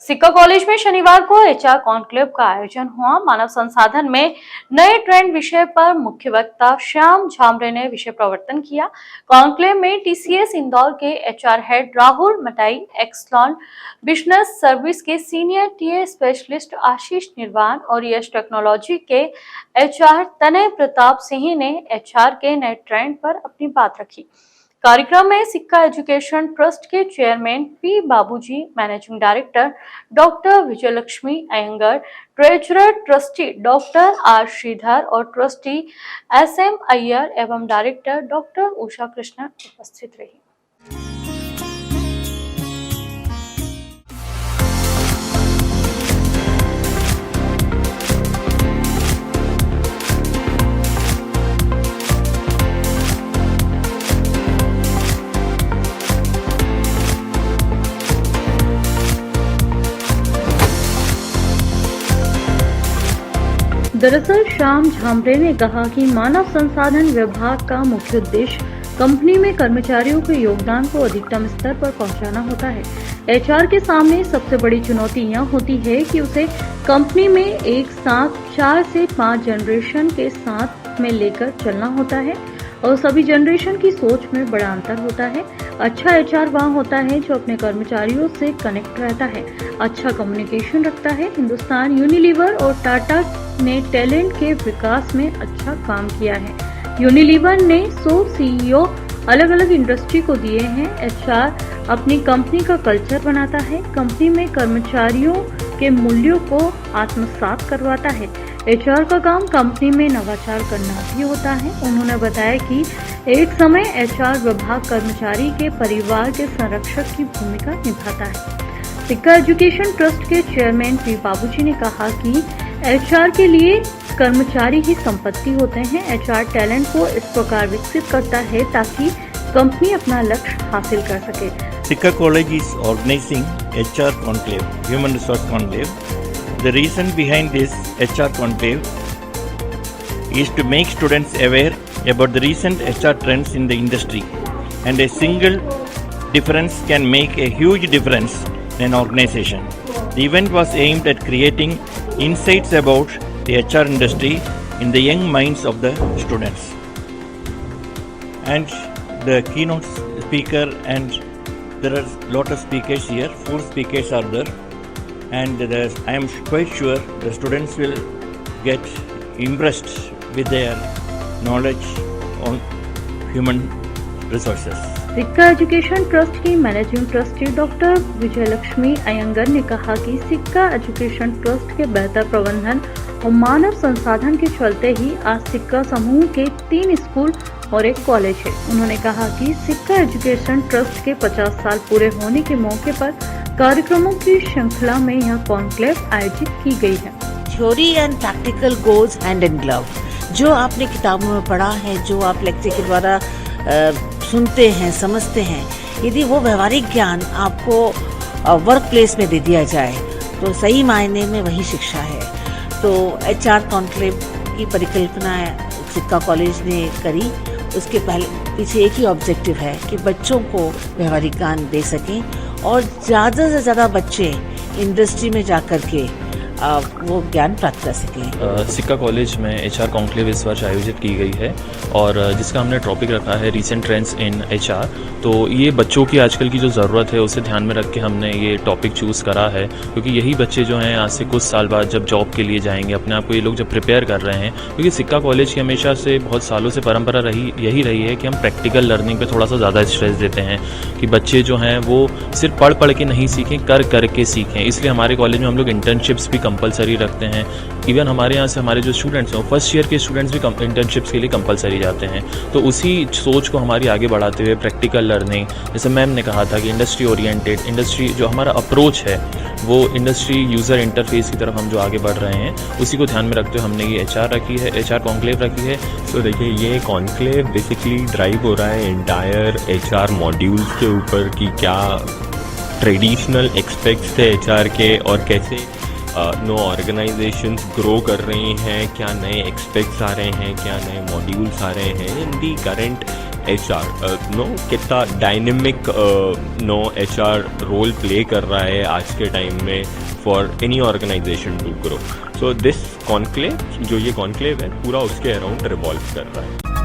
सिक्का कॉलेज में शनिवार को एचआर कॉन्क्लेव का आयोजन हुआ। मानव संसाधन में नए ट्रेंड विषय पर मुख्य वक्ता श्याम झामरे ने विषय प्रवर्तन किया। कॉन्क्लेव में टीसीएस इंदौर के HR head Rahul Matai, Exlon business service के senior TA specialist Ashish Nirvan और यश टेक्नोलॉजी के एचआर तनय प्रताप सिंह ने एचआर के नए ट्रेंड पर अपनी बात रखी। कार्यक्रम में सिक्का एजुकेशन ट्रस्ट के chairman P Babuji, managing director doctor Vijayalakshmi Iyengar, treasurer trustee doctor R Sridhar और ट्रस्टी एसएम अय्यर एवं डायरेक्टर डॉक्टर उषा कृष्णन उपस्थित रही। दरअसल श्याम झामरे ने कहा कि मानव संसाधन विभाग का मुख्य उद्देश्य कंपनी में कर्मचारियों के योगदान को अधिकतम स्तर पर पहुंचाना होता है। एचआर के सामने सबसे बड़ी चुनौती यह होती है कि उसे कंपनी में एक साथ 4 से 5 जनरेशन के साथ में लेकर चलना होता है और सभी जनरेशन की सोच में बड़ा अंतर होता है। अच्छा एचआर वहाँ होता है जो अपने कर्मचारियों से कनेक्ट रहता है, अच्छा कम्युनिकेशन रखता है। हिंदुस्तान यूनिलीवर और टाटा ने टैलेंट के विकास में अच्छा काम किया है। यूनिलीवर ने 100 सीईओ अलग अलग इंडस्ट्री को दिए हैं। एचआर अपनी कंपनी का कल्चर बनाता है, कंपनी में कर्मचारियों के मूल्यों को आत्मसात करवाता है। एचआर का काम कंपनी में नवाचार करना भी होता है। उन्होंने बताया कि एक समय एचआर विभाग कर्मचारी के परिवार के संरक्षक की भूमिका निभाता है। सिक्का एजुकेशन ट्रस्ट के चेयरमैन पी बाबूजी ने कहा कि एचआर के लिए कर्मचारी ही संपत्ति होते हैं। एचआर टैलेंट को इस प्रकार विकसित करता है ताकि कंपनी अपना लक्ष्य हासिल कर सके। Sikka College is organizing HR Conclave, Human Resource Conclave. The reason behind this HR Conclave is to make students aware about the recent HR trends in the industry, and a single difference can make a huge difference in an organization. The event was aimed at creating insights about the HR industry in the young minds of the students. And the keynote speaker, and there are a lot of speakers here, 4 speakers are there, and I am quite sure the students will get impressed with their knowledge on human resources. Sikka education trust की managing trustee doctor Vijayalakshmi Iyengar ने कहा कि सिक्का education trust के बेहतर प्रबंधन और मानव संसाधन के चलते ही आज सिक्का समूह के 3 स्कूल और 1 कॉलेज है। उन्होंने कहा कि सिक्का एजुकेशन ट्रस्ट के 50 साल पूरे होने के मौके पर कार्यक्रमों की श्रृंखला में यह कॉन्क्लेव आयोजित की गई है। Theory and practical goes hand in glove. जो आपने किताबों में पढ़ा है, जो आप लेक्चर के द्वारा सुनते हैं, समझते हैं, यदि वो व्यवहारिक ज्ञान आपको वर्क प्लेस में दे दिया जाए तो सही मायने में वही शिक्षा है। तो एचआर कॉन्क्लेव की परिकल्पना सिक्का कॉलेज ने करी। उसके पीछे एक ही ऑब्जेक्टिव है कि बच्चों को व्यवहारिक ज्ञान दे सकें और ज़्यादा से ज़्यादा बच्चे इंडस्ट्री में जाकर के वो ज्ञान प्राप्त कर सकें। सिक्का कॉलेज में एचआर कॉन्क्लेव इस वर्ष आयोजित की गई है और जिसका हमने टॉपिक रखा है रीसेंट ट्रेंड्स इन एचआर। तो ये बच्चों की आजकल की जो ज़रूरत है उसे ध्यान में रख के हमने ये टॉपिक चूज़ करा है, क्योंकि यही बच्चे जो हैं आज से कुछ साल बाद जब जॉब के लिए जाएंगे, अपने आप को ये लोग जब प्रिपेयर कर रहे हैं, क्योंकि सिक्का कॉलेज की हमेशा से बहुत सालों से परंपरा यही रही है कि हम प्रैक्टिकल लर्निंग पर थोड़ा सा ज़्यादा स्ट्रेस देते हैं कि बच्चे जो हैं वो सिर्फ पढ़ के नहीं सीखें, कर के सीखें। इसलिए हमारे कॉलेज में हम लोग इंटर्नशिप्स भी कंपलसरी रखते हैं। इवन हमारे यहाँ से हमारे जो स्टूडेंट्स हैं, फर्स्ट ईयर के स्टूडेंट्स भी इंटर्नशिप्स के लिए कंपलसरी जाते हैं। तो उसी सोच को हमारी आगे बढ़ाते हुए प्रैक्टिकल लर्निंग, जैसे मैम ने कहा था कि इंडस्ट्री ओरिएंटेड, इंडस्ट्री जो हमारा अप्रोच है वो इंडस्ट्री यूज़र इंटरफेस की तरफ हम जो आगे बढ़ रहे हैं, उसी को ध्यान में रखते हुए हमने ये एचआर रखी है, एचआर कॉन्क्लेव रखी है। तो देखिए, ये कॉन्क्लेव बेसिकली ड्राइव हो रहा है इंटायर एचआर मॉड्यूल्स के ऊपर कि क्या ट्रेडिशनल एस्पेक्ट्स थे एचआर के और कैसे नो ऑर्गेनाइजेशंस ग्रो कर रही हैं, क्या नए एक्सपेक्ट्स आ रहे हैं, क्या नए मॉड्यूल्स आ रहे हैं in the current HR no कितना dynamic no HR role play कर रहा है आज के टाइम में for any organisation to grow. So this conclave, जो ये कॉन्क्लेव है, पूरा उसके अराउंड रिवॉल्व कर रहा है.